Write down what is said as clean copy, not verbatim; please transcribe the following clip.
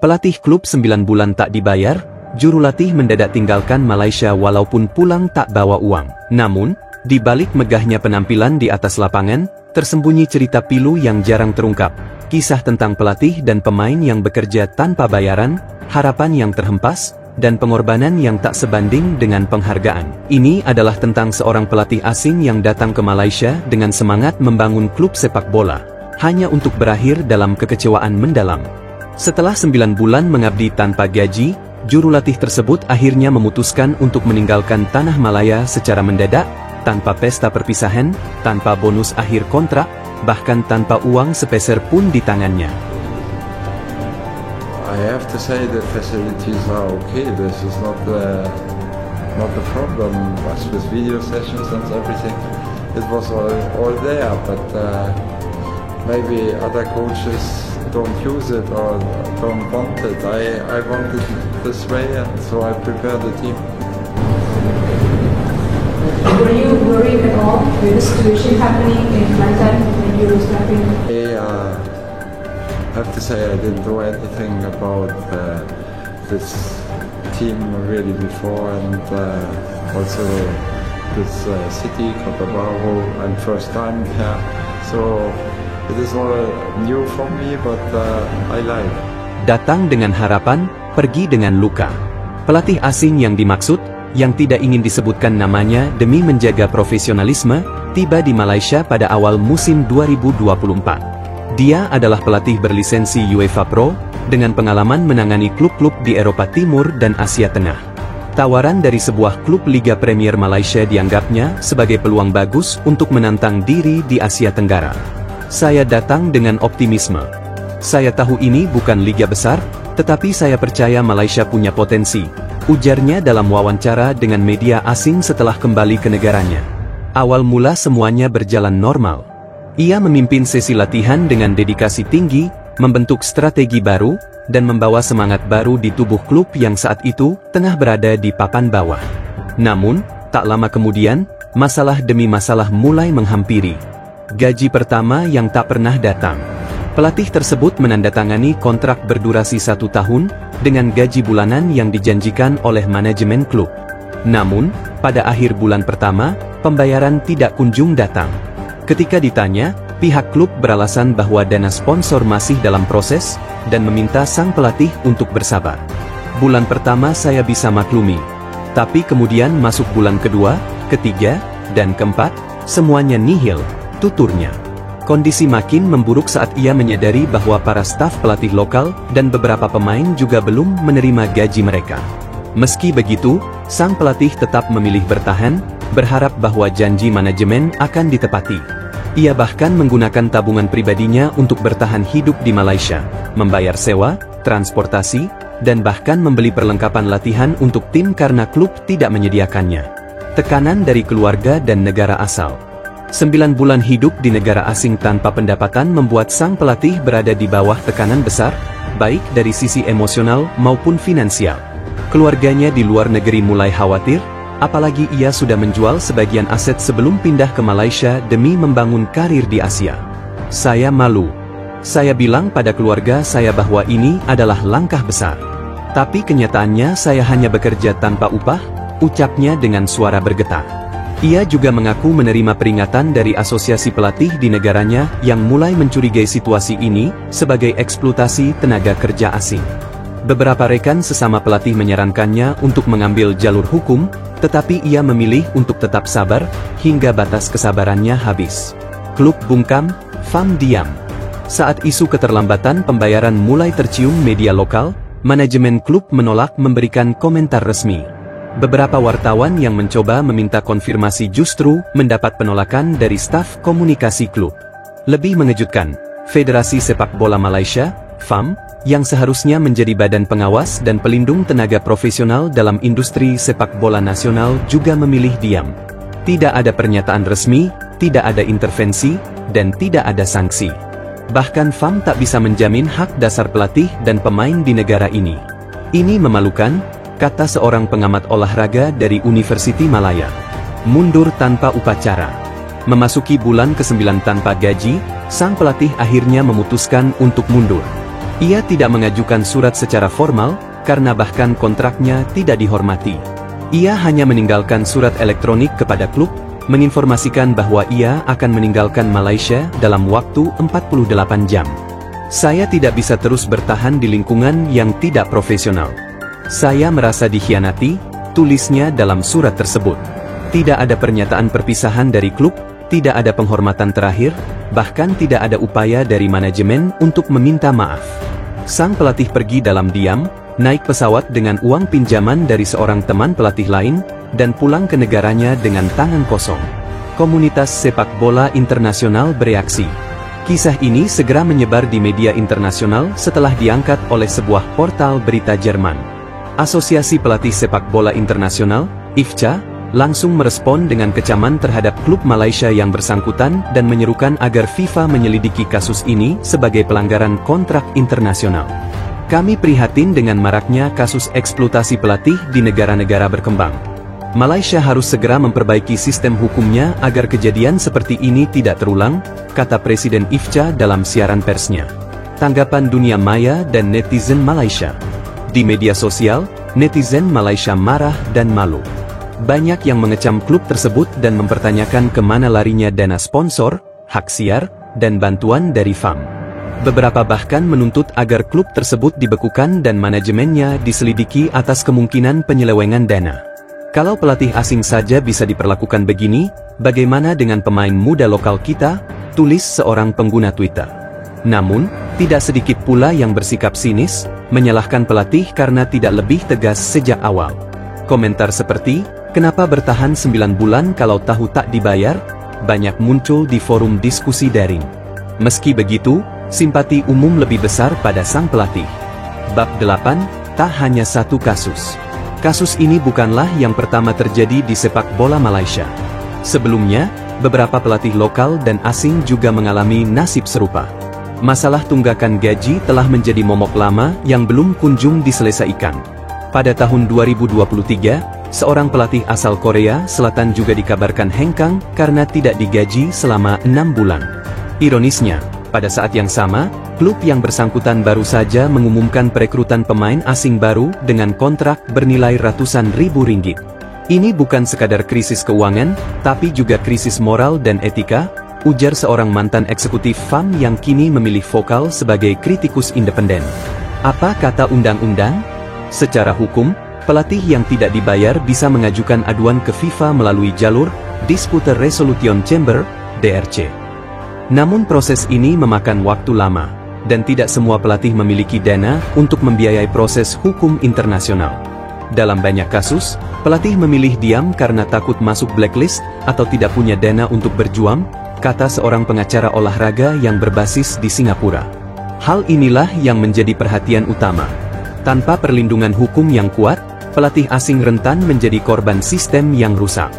Pelatih klub 9 bulan tak dibayar, jurulatih mendadak tinggalkan Malaysia walaupun pulang tak bawa uang. Namun, di balik megahnya penampilan di atas lapangan, tersembunyi cerita pilu yang jarang terungkap. Kisah tentang pelatih dan pemain yang bekerja tanpa bayaran, harapan yang terhempas, dan pengorbanan yang tak sebanding dengan penghargaan. Ini adalah tentang seorang pelatih asing yang datang ke Malaysia dengan semangat membangun klub sepak bola, hanya untuk berakhir dalam kekecewaan mendalam. Setelah 9 bulan mengabdi tanpa gaji, jurulatih tersebut akhirnya memutuskan untuk meninggalkan tanah Malaya secara mendadak, tanpa pesta perpisahan, tanpa bonus akhir kontrak, bahkan tanpa uang sepeser pun di tangannya. I have to say the facilities are okay. This is not the problem. As with video sessions and everything, it was all there. But maybe other coaches don't use it or don't want it. I want it this way, and so I prepared the team. Were you worried at all with the situation happening in Kelantan when you were starting? I have to say I didn't know anything about this team really before, and also this city, Cotabato. I'm first time here, so it is all new for me, but I like. Datang dengan harapan, pergi dengan luka. Pelatih asing yang dimaksud, yang tidak ingin disebutkan namanya demi menjaga profesionalisme, tiba di Malaysia pada awal musim 2024. Dia adalah pelatih berlisensi UEFA Pro, dengan pengalaman menangani klub-klub di Eropa Timur dan Asia Tengah. Tawaran dari sebuah klub Liga Premier Malaysia dianggapnya sebagai peluang bagus untuk menantang diri di Asia Tenggara. Saya datang dengan optimisme. Saya tahu ini bukan liga besar, tetapi saya percaya Malaysia punya potensi, ujarnya dalam wawancara dengan media asing setelah kembali ke negaranya. Awal mula semuanya berjalan normal. Ia memimpin sesi latihan dengan dedikasi tinggi, membentuk strategi baru, dan membawa semangat baru di tubuh klub yang saat itu tengah berada di papan bawah. Namun, tak lama kemudian, masalah demi masalah mulai menghampiri. Gaji pertama yang tak pernah datang. Pelatih tersebut menandatangani kontrak berdurasi 1 tahun, dengan gaji bulanan yang dijanjikan oleh manajemen klub. Namun, pada akhir bulan pertama, pembayaran tidak kunjung datang. Ketika ditanya, pihak klub beralasan bahwa dana sponsor masih dalam proses, dan meminta sang pelatih untuk bersabar. Bulan pertama saya bisa maklumi. Tapi kemudian masuk bulan kedua, ketiga, dan keempat, semuanya nihil, tuturnya. Kondisi makin memburuk saat ia menyadari bahwa para staf pelatih lokal dan beberapa pemain juga belum menerima gaji mereka. Meski begitu, sang pelatih tetap memilih bertahan, berharap bahwa janji manajemen akan ditepati. Ia bahkan menggunakan tabungan pribadinya untuk bertahan hidup di Malaysia, membayar sewa, transportasi, dan bahkan membeli perlengkapan latihan untuk tim karena klub tidak menyediakannya. Tekanan dari keluarga dan negara asal. 9 bulan hidup di negara asing tanpa pendapatan membuat sang pelatih berada di bawah tekanan besar, baik dari sisi emosional maupun finansial. Keluarganya di luar negeri mulai khawatir, apalagi ia sudah menjual sebagian aset sebelum pindah ke Malaysia demi membangun karir di Asia. Saya malu. Saya bilang pada keluarga saya bahwa ini adalah langkah besar. Tapi kenyataannya saya hanya bekerja tanpa upah, ucapnya dengan suara bergetar. Ia juga mengaku menerima peringatan dari asosiasi pelatih di negaranya yang mulai mencurigai situasi ini sebagai eksploitasi tenaga kerja asing. Beberapa rekan sesama pelatih menyarankannya untuk mengambil jalur hukum, tetapi ia memilih untuk tetap sabar, hingga batas kesabarannya habis. Klub bungkam, FAM diam. Saat isu keterlambatan pembayaran mulai tercium media lokal, manajemen klub menolak memberikan komentar resmi. Beberapa wartawan yang mencoba meminta konfirmasi justru mendapat penolakan dari staf komunikasi klub. Lebih mengejutkan, Federasi Sepak Bola Malaysia, FAM, yang seharusnya menjadi badan pengawas dan pelindung tenaga profesional dalam industri sepak bola nasional juga memilih diam. Tidak ada pernyataan resmi, tidak ada intervensi, dan tidak ada sanksi. Bahkan FAM tak bisa menjamin hak dasar pelatih dan pemain di negara ini. Ini memalukan, kata seorang pengamat olahraga dari Universiti Malaya. Mundur tanpa upacara. Memasuki bulan ke-9 tanpa gaji, sang pelatih akhirnya memutuskan untuk mundur. Ia tidak mengajukan surat secara formal, karena bahkan kontraknya tidak dihormati. Ia hanya meninggalkan surat elektronik kepada klub, menginformasikan bahwa ia akan meninggalkan Malaysia dalam waktu 48 jam. Saya tidak bisa terus bertahan di lingkungan yang tidak profesional. Saya merasa dikhianati, tulisnya dalam surat tersebut. Tidak ada pernyataan perpisahan dari klub, tidak ada penghormatan terakhir, bahkan tidak ada upaya dari manajemen untuk meminta maaf. Sang pelatih pergi dalam diam, naik pesawat dengan uang pinjaman dari seorang teman pelatih lain, dan pulang ke negaranya dengan tangan kosong. Komunitas sepak bola internasional bereaksi. Kisah ini segera menyebar di media internasional setelah diangkat oleh sebuah portal berita Jerman. Asosiasi Pelatih Sepak Bola Internasional, IFCA, langsung merespon dengan kecaman terhadap klub Malaysia yang bersangkutan dan menyerukan agar FIFA menyelidiki kasus ini sebagai pelanggaran kontrak internasional. Kami prihatin dengan maraknya kasus eksploitasi pelatih di negara-negara berkembang. Malaysia harus segera memperbaiki sistem hukumnya agar kejadian seperti ini tidak terulang, kata Presiden IFCA dalam siaran persnya. Tanggapan dunia maya dan netizen Malaysia. Di media sosial, netizen Malaysia marah dan malu. Banyak yang mengecam klub tersebut dan mempertanyakan kemana larinya dana sponsor, hak siar, dan bantuan dari FAM. Beberapa bahkan menuntut agar klub tersebut dibekukan dan manajemennya diselidiki atas kemungkinan penyelewengan dana. Kalau pelatih asing saja bisa diperlakukan begini, bagaimana dengan pemain muda lokal kita? Tulis seorang pengguna Twitter. Namun, tidak sedikit pula yang bersikap sinis, menyalahkan pelatih karena tidak lebih tegas sejak awal. Komentar seperti, kenapa bertahan 9 bulan kalau tahu tak dibayar? Banyak muncul di forum diskusi daring. Meski begitu, simpati umum lebih besar pada sang pelatih. Bab 8, tak hanya satu kasus. Kasus ini bukanlah yang pertama terjadi di sepak bola Malaysia. Sebelumnya, beberapa pelatih lokal dan asing juga mengalami nasib serupa. Masalah tunggakan gaji telah menjadi momok lama yang belum kunjung diselesaikan. Pada tahun 2023, seorang pelatih asal Korea Selatan juga dikabarkan hengkang karena tidak digaji selama 6 bulan. Ironisnya, pada saat yang sama, klub yang bersangkutan baru saja mengumumkan perekrutan pemain asing baru dengan kontrak bernilai ratusan ribu ringgit. Ini bukan sekadar krisis keuangan, tapi juga krisis moral dan etika, ujar seorang mantan eksekutif FAM yang kini memilih vokal sebagai kritikus independen. Apa kata undang-undang? Secara hukum, pelatih yang tidak dibayar bisa mengajukan aduan ke FIFA melalui jalur Dispute Resolution Chamber, DRC. Namun proses ini memakan waktu lama, dan tidak semua pelatih memiliki dana untuk membiayai proses hukum internasional. Dalam banyak kasus, pelatih memilih diam karena takut masuk blacklist atau tidak punya dana untuk berjuang, kata seorang pengacara olahraga yang berbasis di Singapura. Hal inilah yang menjadi perhatian utama. Tanpa perlindungan hukum yang kuat, pelatih asing rentan menjadi korban sistem yang rusak.